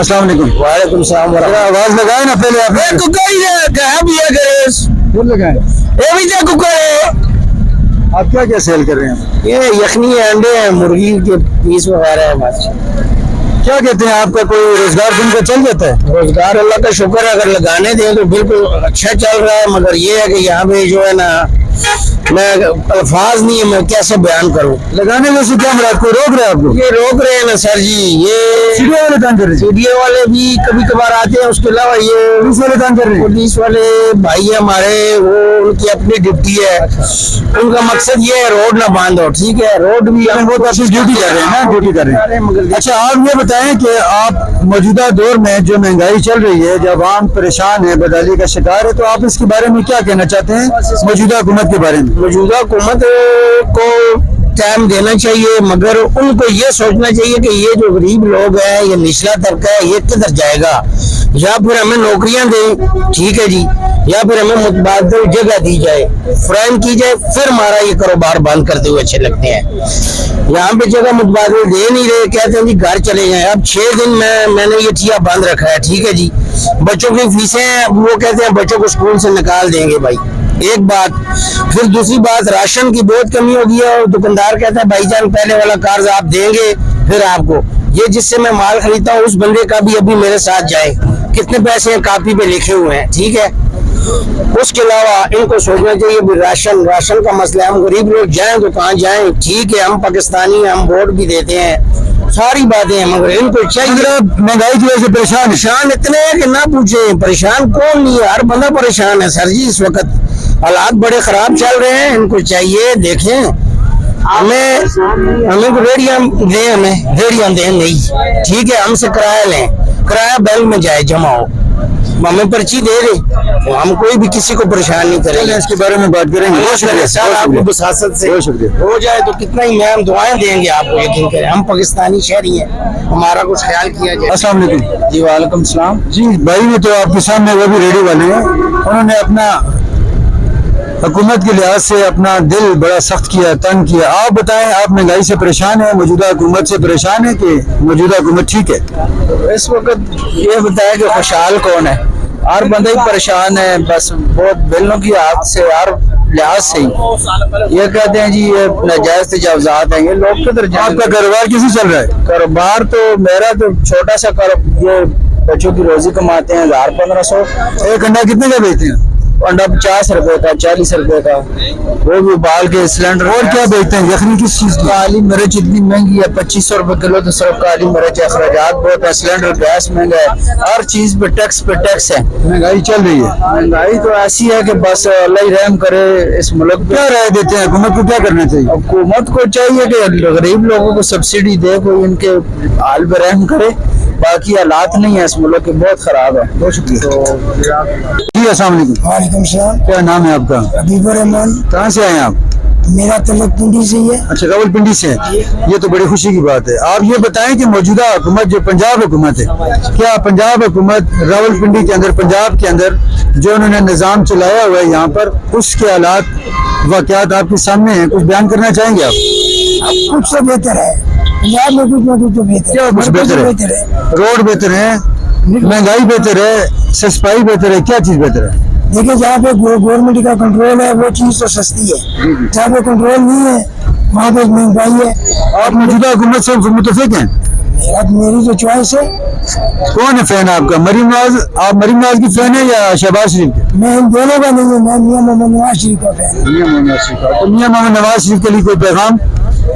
अस्सलाम वालेकुम। वालेकुम सलाम। जरा आवाज लगाए ना पहले आप। फिर लगाए। ये भी देखो कुकर आप क्या क्या सेल कर रहे हैं? ये यखनी है, अंडे हैं, मुर्गी के पीस वगैरह है बस। क्या कहते हैं, आपका कोई रोजगार दिन का चल जाता है? रोजगार अल्लाह का शुक्र है, अगर लगाने दें तो बिल्कुल अच्छा चल रहा है, मगर ये है कि यहाँ पे जो है ना, मैं अल्फाज नहीं है, मैं कैसे बयान करूँ। लगाने में से क्या मुराद, कोई रोक रहा है आपको? ये रोक रहे हैं ना सर जी, ये सीढ़िया वाले तंग कर रहे हैं, सीडीए वाले भी कभी कभार आते हैं, उसके अलावा ये पुलिस वाले तंग कर रहे हैं। पुलिस वाले भाई है हमारे, वो उनकी अपनी ड्यूटी है, उनका मकसद ये है रोड ना बंद हो, ठीक है, रोड भी हम वो तो अपनी ड्यूटी कर रहे हैं ना, ड्यूटी कर रहे हैं। मगर अच्छा, आप ये बताएं कि आप मौजूदा दौर में जो महंगाई चल रही है, जब आम परेशान है, बदहाली का शिकार है, तो आप इसके बारे में क्या कहना चाहते हैं, मौजूदा हुकूमत के बारे में? मौजूदा हुकूमत को टाइम देना चाहिए, मगर उनको ये सोचना चाहिए कि ये जो गरीब लोग हैं, ये निचला तबका है, ये किधर जाएगा, या फिर हमें नौकरियां दें, ठीक है जी, या फिर हमें मुतबादल जगह दी जाए, फ्राइम की जाए, फिर हमारा ये कारोबार बंद करते हुए अच्छे लगते हैं। यहाँ पे जगह मुतबादल दे नहीं रहे, कहते हैं जी घर चले जाएं। अब 6 दिन मैंने ये ठिया बंद रखा है, ठीक है जी, बच्चों की फीसें वो कहते हैं बच्चों को स्कूल से निकाल देंगे भाई, एक बात। फिर दूसरी बात, राशन की बहुत कमी होगी है, और दुकानदार कहता है भाईजान पहले वाला कर्ज आप देंगे फिर आपको, ये जिससे मैं माल खरीदता हूँ उस बंदे का भी अभी मेरे साथ जाए, कितने पैसे हैं कापी पे लिखे हुए हैं, ठीक है। उसके अलावा इनको सोचना चाहिए भी राशन का मसला है, हम गरीब लोग जाएं तो कहाँ जाएं, ठीक है, हम पाकिस्तानी, हम वोट भी देते हैं, सारी बातें हैं, मगर इनको चाहिए। महंगाई की वजह से परेशान इतने हैं कि ना पूछे, परेशान कौन नहीं है, हर बंदा परेशान है सर जी, इस वक्त हालात बड़े खराब चल रहे हैं। इनको चाहिए देखें, हमें तो रेडियां दें, हमें रेडियां दें नहीं, ठीक है, हमसे किराया लें, किराया बैंक में जाए जमा हो, हमें पर्ची दे दे, तो हम कोई भी किसी को परेशान नहीं करेंगे। इसके बारे में बात करेंगे। बहुत शुक्रिया सर, आपकी बसासत से बहुत शुक्रिया। हो जाए तो कितना ही हम दुआएं देंगे आपको, यकीन करें, हम पाकिस्तानी शहरी हैं, हमारा कुछ ख्याल किया जाए। अस्सलाम वालेकुम। जी वालेकुम सलाम। जी भाई ने तो आपके सामने, वो भी रेडियो वाले हैं, उन्होंने अपना हुकूमत के लिहाज से अपना दिल बड़ा सख्त किया, तंग किया। आप बताएं, आप महंगाई से परेशान है, मौजूदा हुकूमत से परेशान है कि मौजूदा हुकूमत ठीक है? इस वक्त ये बताया कि खुशहाल कौन है, हर बंदा ही परेशान है, बस बहुत बिलों की हाथ से, हर लिहाज से ही ये कहते हैं जी ये नाजायज तजावजात हैं, ये लोग किधर जाएं। आपका कारोबार कैसे चल रहा है? कारोबार तो मेरा तो छोटा सा ये बच्चों की रोजी कमाते हैं, 1000-1500। एक अंडा कितने का बेचते हैं? अंडा 50 रुपए का, 40 रुपए का, वो भी उबाल के सिलेंडर। और क्या बेचते हैं, यखनी किस चीज की? काली मिर्च इतनी महंगी है, 2500 रुपए किलो, तो सिर्फ काली मिर्च है, अखराजात बहुत है, सिलेंडर गैस महंगा है, हर चीज पे टैक्स है, महंगाई चल रही है। महंगाई तो ऐसी है कि बस अल्लाह ही रहम करे इस मुल्क पे। क्या राय देते हैं, हुकूमत को क्या करना चाहिए? हुकूमत को चाहिए कि गरीब लोगों को सब्सिडी दे, कोई इनके हाल पे रहम करे, बाकी हालात नहीं है इस मुल्क के, बहुत खराब है। बहुत शुक्रिया। जी अस्सलाम वालेकुम। वालेकुम सलाम। क्या नाम है आपका? हबीबुर रहमान। कहाँ से आए हैं आप? मेरा तलक पिंडी से ही है। अच्छा, रावलपिंडी से। ये तो बड़ी खुशी की बात है। आप ये बताएं कि मौजूदा हुकूमत जो पंजाब हुकूमत है, क्या पंजाब हुकूमत रावलपिंडी के अंदर, पंजाब के अंदर जो उन्होंने निज़ाम चलाया हुआ है यहाँ पर, उसके हालात वाक़यात आपके सामने हैं, कुछ बयान करना चाहेंगे आप? कुछ तो बेहतर है पंजाब में, कुछ ना कुछ तो बेहतर क्या कुछ बेहतर है? रोड बेहतर है, महंगाई बेहतर है, सस्ताई बेहतर है, क्या चीज़ बेहतर है? देखिए, जहाँ पे गवर्नमेंट का कंट्रोल है वो चीज़ तो सस्ती है, जहाँ पे कंट्रोल नहीं है वहाँ पे महंगाई है। आप मौजूदा हुकूमत से मुतफिक हैं? मेरी जो चॉइस है। कौन है फैन आपका? मरीम नवाज, आप मरीम नवाज की फैन है या शहबाज शरीफ के? मैं इन दोनों का नहीं हूँ, मैं मियां मोहम्मद नवाज शरीफ का फैन हूँ। मियां मोहम्मद शरीफ का। तो मियां मोहम्मद नवाज शरीफ के लिए कोई पैगाम?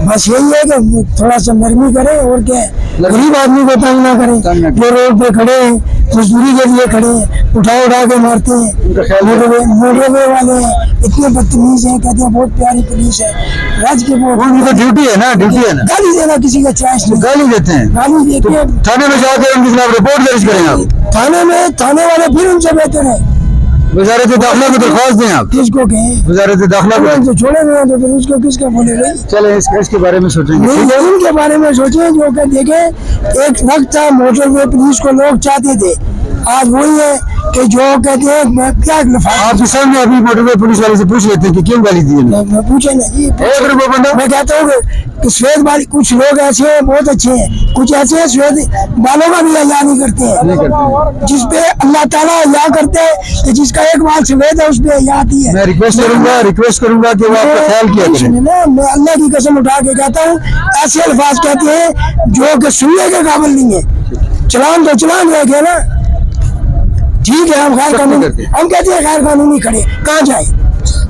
बस यही है कि थोड़ा सा नरमी करे, और क्या है, गरीब आदमी को तंग ना करे, जो रोड पे खड़े हैं, मजदूरी के लिए खड़े हैं, उठा के मारते हैं, मोटरवे वाले इतने बदतमीज हैं, कहते हैं बहुत प्यारी पुलिस है, राज्य के वो उनकी तो ड्यूटी है ना, गाली देना किसी का चॉइस नहीं, गाली देते हैं, गाली देते हैं। थाने में जाकर उनके खिलाफ रिपोर्ट दर्ज करें आप? थाने वाले फिर उनसे बेहतर है। वजारत दाखिला को दरख्वास्त दें आप? किसको कहें? वजारत दाखिला को जो छोड़े हुए तो फिर उसको किसका बोले भाई? चले इसके बारे में सोचेंगे। नहीं, उनके बारे में सोचें जो कि देखें, एक वक्त था मोटरवे पुलिस को लोग चाहते थे, आज वही है कि जो कहते हैं क्या लफाफा। आप के सामने अभी मोटरवे पुलिस वाले से पूछ लेते हैं कि क्यों गाली दी है। पूछे नहीं, वो बंदा मैं कहता हूँ कि श्वेत वाली कुछ लोग ऐसे हैं बहुत अच्छे हैं, कुछ ऐसे हैं श्वेत बालों का भी हया नहीं करते हैं, जिसपे अल्लाह ताला हया करते हैं कि जिसका एक बाल सफेद है उस पर हया आती है। मैं रिक्वेस्ट करूंगा कि वो आपका ख्याल किया करें। मैं अल्लाह की कसम उठा के कहता हूँ ऐसे अल्फाज कहते हैं जो कि सुनने के काबिल नहीं है। चलान तो चलान रह गया ना, ठीक है हम गैर कानूनी, हम कहते हैं गैर कानूनी खड़े, कहाँ जाए,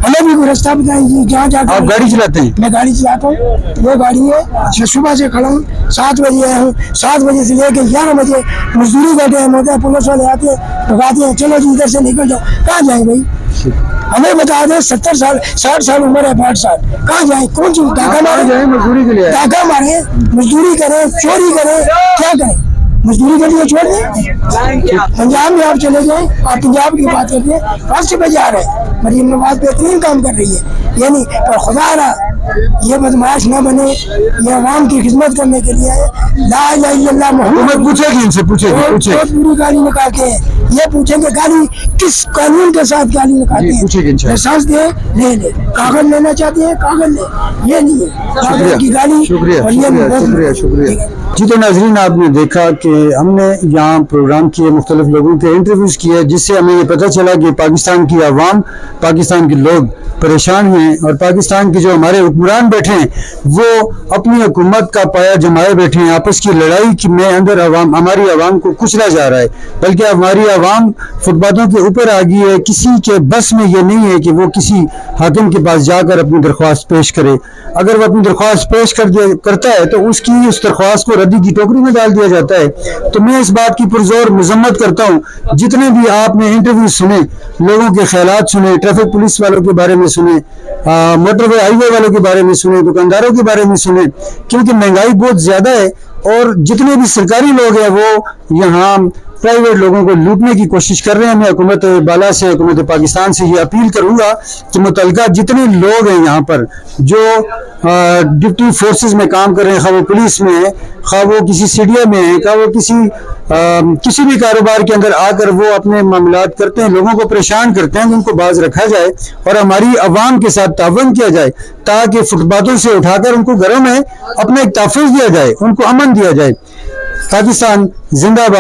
हमें भी कोई रास्ता बताइए जहाँ जाकर। आप गाड़ी चलाते हैं? मैं गाड़ी चलाता हूँ, ये गाड़ी है, मैं सुबह से खड़ा हूँ, 7 बजे आया हूँ, 7 बजे से लेकर 11 बजे मजदूरी का टाइम होता है, पुलिस वाले आते हैं भगाते हैं, चलो जी इधर से निकल जाओ, कहाँ जाए भाई, हमें बता दें 70 साल 60 साल उम्र है, 60 साल, कहाँ जाए, कौन सी डाका मारे, मजदूरी के लिए डाका मारे, मजदूरी करें, चोरी करें, क्या करें, मजदूरी के लिए छोड़ दें। पंजाब में आप चले जाएं, आप पंजाब की बात करते हैं, फर्स्ट पे जा रहे हैं, मरीम नवाज बेहतरीन काम कर रही है, यानी पर खुदा रहा ये बदमाश न बने, ये आवाम की खिदमत करने के लिए है। ला इलाहा इल्लल्लाह मोहम्मद पूछेगी इनसे, पूछेगी बहुत बुरी गाली निकालते हैं, ये पूछेंगे गाली किस कानून के साथ गाली निकालते हैं, लाइसेंस दे ले ले, कागज लेना चाहते हैं कागज ले, ये नहीं है कागज की गाली। शुक्रिया। जी तो नाजरीन, आपने देखा कि हमने यहाँ प्रोग्राम किए, मुख्तलिफ लोगों के इंटरव्यूज़ किए, जिससे हमें ये पता चला कि पाकिस्तान की आवाम, पाकिस्तान के लोग परेशान हैं और पाकिस्तान के जो हमारे हुक्मरान बैठे हैं वो अपनी हुकूमत का पाया जमाए बैठे हैं। आपस की लड़ाई की में अंदर हमारी आवाम को कुचला जा रहा है, बल्कि हमारी आवाम फुटपाथों के ऊपर आ गई है। किसी के बस में ये नहीं है कि वो किसी हाकिम के पास जाकर अपनी दरख्वास्त पेश करे। अगर वो अपनी दरख्वास्त पेश करता है तो उसकी उस दरख्वास्त को रद्दी की टोकरी में डाल दिया जाता है। तो मैं इस बात की पुरजोर मजम्मत करता हूँ, जितने भी आपने इंटरव्यू सुने, लोगों के ख्यालात सुने, ट्रैफिक पुलिस वालों के बारे में सुने, मोटरवे हाईवे वालों के बारे में सुने, दुकानदारों के बारे में सुने, क्योंकि महंगाई बहुत ज्यादा है और जितने भी सरकारी लोग हैं वो यहाँ प्राइवेट लोगों को लूटने की कोशिश कर रहे हैं। मैं हुकूमत बाला से, हुकूमत पाकिस्तान से ये अपील करूंगा कि मुतलका जितने लोग हैं यहाँ पर जो डिप्टी फोर्सेस में काम कर रहे हैं, खा वो पुलिस में है, खा वो किसी सीडिया में है, खा वो किसी भी कारोबार के अंदर आकर वो अपने मामलात करते हैं, लोगों को परेशान करते हैं, उनको बाज रखा जाए और हमारी आवाम के साथ तावन किया जाए ताकि फुटपाथों से उठाकर उनको घरों में अपना एक तहफ़्फ़ुज़ दिया जाए, उनको अमन दिया जाए। पाकिस्तान जिंदाबाद।